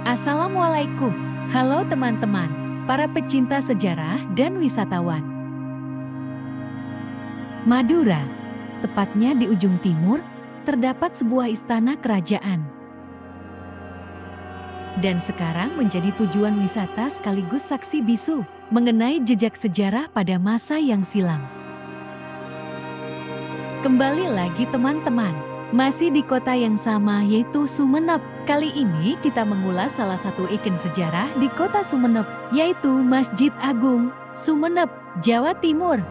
Assalamualaikum. Halo teman-teman, para pecinta sejarah dan wisatawan. Madura, tepatnya di ujung timur, terdapat sebuah istana kerajaan. Dan sekarang menjadi tujuan wisata sekaligus saksi bisu mengenai jejak sejarah pada masa yang silam. Kembali lagi teman-teman, masih di kota yang sama yaitu Sumenep. Kali ini kita mengulas salah satu ikon sejarah di kota Sumenep, yaitu Masjid Agung, Sumenep, Jawa Timur.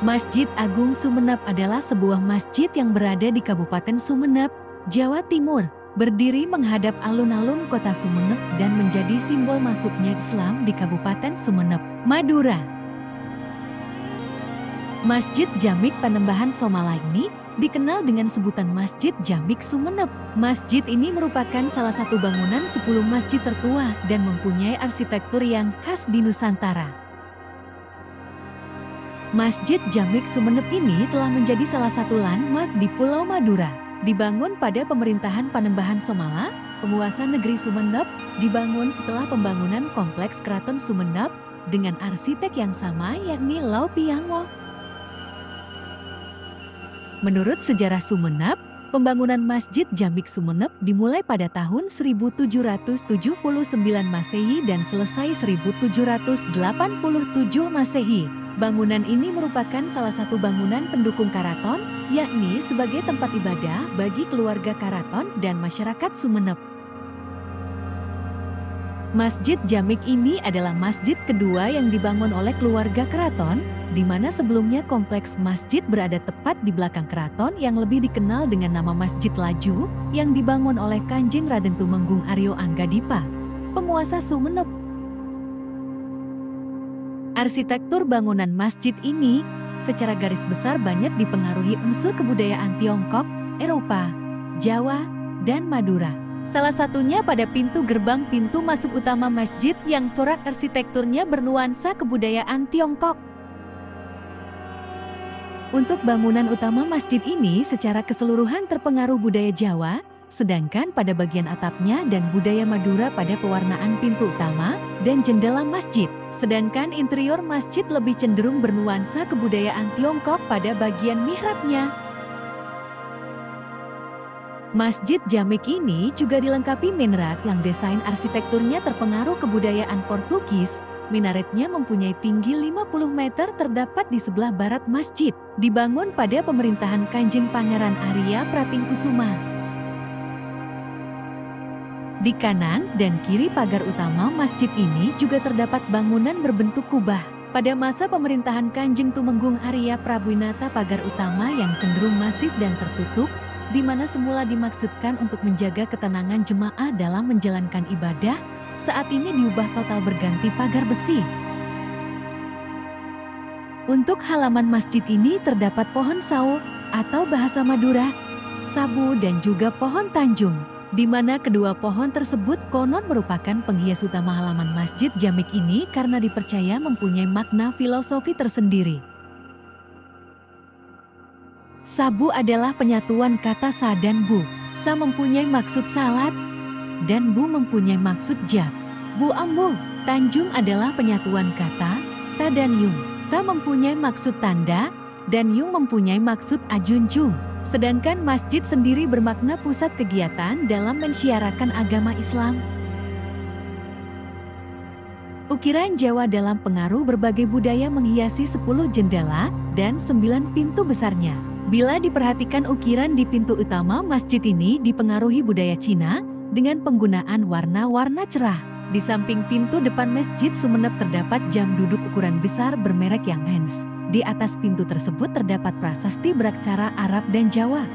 Masjid Agung Sumenep adalah sebuah masjid yang berada di Kabupaten Sumenep, Jawa Timur, berdiri menghadap alun-alun kota Sumenep dan menjadi simbol masuknya Islam di Kabupaten Sumenep, Madura. Masjid Jamik Panembahan Somala ini dikenal dengan sebutan Masjid Jamik Sumenep. Masjid ini merupakan salah satu bangunan 10 masjid tertua dan mempunyai arsitektur yang khas di Nusantara. Masjid Jamik Sumenep ini telah menjadi salah satu landmark di Pulau Madura. Dibangun pada pemerintahan Panembahan Somala, penguasa negeri Sumenep, dibangun setelah pembangunan kompleks Keraton Sumenep dengan arsitek yang sama yakni Lau Piango. Menurut sejarah Sumenep, pembangunan Masjid Jamik Sumenep dimulai pada tahun 1779 Masehi dan selesai 1787 Masehi. Bangunan ini merupakan salah satu bangunan pendukung karaton, yakni sebagai tempat ibadah bagi keluarga karaton dan masyarakat Sumenep. Masjid Jamik ini adalah masjid kedua yang dibangun oleh keluarga keraton, di mana sebelumnya kompleks masjid berada tepat di belakang keraton yang lebih dikenal dengan nama Masjid Laju, yang dibangun oleh Kanjeng Raden Tumenggung Aryo Anggadipa, penguasa Sumenep. Arsitektur bangunan masjid ini secara garis besar banyak dipengaruhi unsur kebudayaan Tiongkok, Eropa, Jawa, dan Madura. Salah satunya pada pintu gerbang pintu masuk utama masjid yang corak arsitekturnya bernuansa kebudayaan Tiongkok. Untuk bangunan utama masjid ini secara keseluruhan terpengaruh budaya Jawa, sedangkan pada bagian atapnya dan budaya Madura pada pewarnaan pintu utama dan jendela masjid. Sedangkan interior masjid lebih cenderung bernuansa kebudayaan Tiongkok pada bagian mihrabnya. Masjid Jamik ini juga dilengkapi minaret yang desain arsitekturnya terpengaruh kebudayaan Portugis. Minaretnya mempunyai tinggi 50 meter terdapat di sebelah barat masjid, dibangun pada pemerintahan Kanjeng Pangeran Arya Pratingkusuma. Di kanan dan kiri pagar utama masjid ini juga terdapat bangunan berbentuk kubah. Pada masa pemerintahan Kanjeng Tumenggung Arya Prabwinata pagar utama yang cenderung masif dan tertutup, di mana semula dimaksudkan untuk menjaga ketenangan jemaah dalam menjalankan ibadah, saat ini diubah total berganti pagar besi. Untuk halaman masjid ini terdapat pohon sawo atau bahasa Madura, sabu dan juga pohon tanjung, di mana kedua pohon tersebut konon merupakan penghias utama halaman Masjid Jamik ini karena dipercaya mempunyai makna filosofi tersendiri. Sabu adalah penyatuan kata sa dan bu. Sa mempunyai maksud salat, dan bu mempunyai maksud jab. Bu ambu. Tanjung adalah penyatuan kata ta dan yung. Ta mempunyai maksud tanda, dan yung mempunyai maksud ajunjung. Sedangkan masjid sendiri bermakna pusat kegiatan dalam mensyiarakan agama Islam. Ukiran Jawa dalam pengaruh berbagai budaya menghiasi 10 jendela dan 9 pintu besarnya. Bila diperhatikan ukiran di pintu utama masjid ini dipengaruhi budaya Cina dengan penggunaan warna-warna cerah. Di samping pintu depan masjid Sumenep terdapat jam duduk ukuran besar bermerek Yang Hens. Di atas pintu tersebut terdapat prasasti beraksara Arab dan Jawa.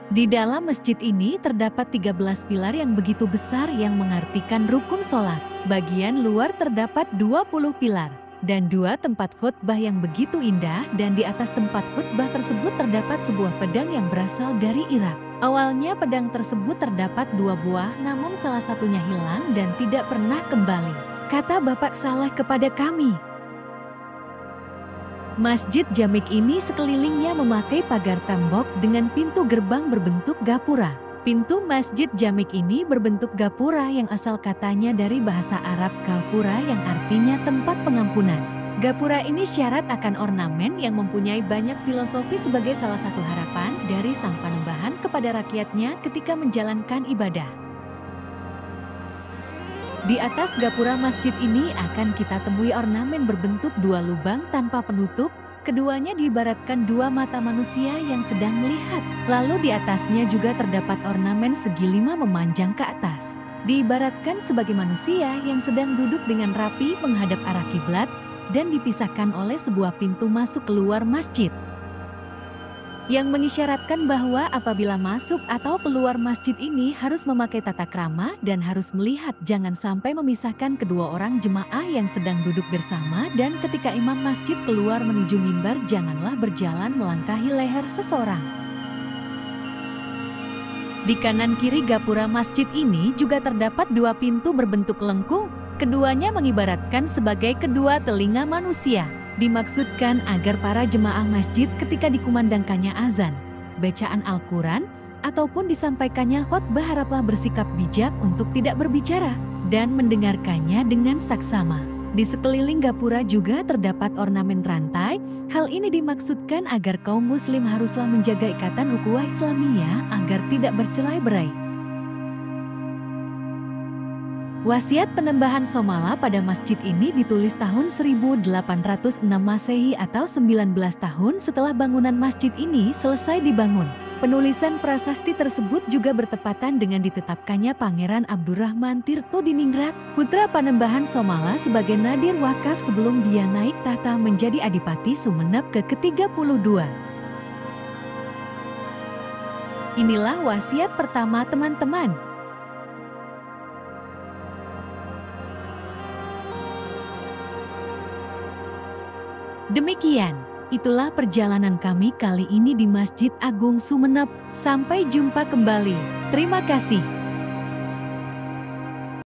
Di dalam masjid ini terdapat 13 pilar yang begitu besar yang mengartikan rukun sholat. Bagian luar terdapat 20 pilar dan 2 tempat khutbah yang begitu indah, dan di atas tempat khutbah tersebut terdapat sebuah pedang yang berasal dari Irak. Awalnya pedang tersebut terdapat 2 buah, namun salah satunya hilang dan tidak pernah kembali. Kata Bapak Saleh kepada kami, Masjid Jamik ini sekelilingnya memakai pagar tembok dengan pintu gerbang berbentuk gapura. Pintu Masjid Jamik ini berbentuk gapura yang asal katanya dari bahasa Arab gafura yang artinya tempat pengampunan. Gapura ini syarat akan ornamen yang mempunyai banyak filosofi sebagai salah satu harapan dari sang panembahan kepada rakyatnya ketika menjalankan ibadah. Di atas gapura masjid ini akan kita temui ornamen berbentuk dua lubang tanpa penutup, keduanya diibaratkan dua mata manusia yang sedang melihat. Lalu di atasnya juga terdapat ornamen segi lima memanjang ke atas. Diibaratkan sebagai manusia yang sedang duduk dengan rapi menghadap arah kiblat dan dipisahkan oleh sebuah pintu masuk keluar masjid, yang mengisyaratkan bahwa apabila masuk atau keluar masjid ini harus memakai tata krama dan harus melihat, jangan sampai memisahkan kedua orang jemaah yang sedang duduk bersama, dan ketika imam masjid keluar menuju mimbar janganlah berjalan melangkahi leher seseorang. Di kanan kiri gapura masjid ini juga terdapat dua pintu berbentuk lengkung, keduanya mengibaratkan sebagai kedua telinga manusia. Dimaksudkan agar para jemaah masjid ketika dikumandangkannya azan, bacaan Al-Quran, ataupun disampaikannya khotbah haraplah bersikap bijak untuk tidak berbicara dan mendengarkannya dengan saksama. Di sekeliling gapura juga terdapat ornamen rantai. Hal ini dimaksudkan agar kaum muslim haruslah menjaga ikatan ukhuwah Islamiyah agar tidak bercerai-berai. Wasiat penembahan Somala pada masjid ini ditulis tahun 1806 Masehi atau 19 tahun setelah bangunan masjid ini selesai dibangun. Penulisan prasasti tersebut juga bertepatan dengan ditetapkannya Pangeran Abdurrahman Tirto Diningrat, putra Panembahan Somala sebagai Nadir Wakaf sebelum dia naik tahta menjadi Adipati Sumenep ke-32. Inilah wasiat pertama teman-teman. Demikian, itulah perjalanan kami kali ini di Masjid Agung Sumenep. Sampai jumpa kembali. Terima kasih.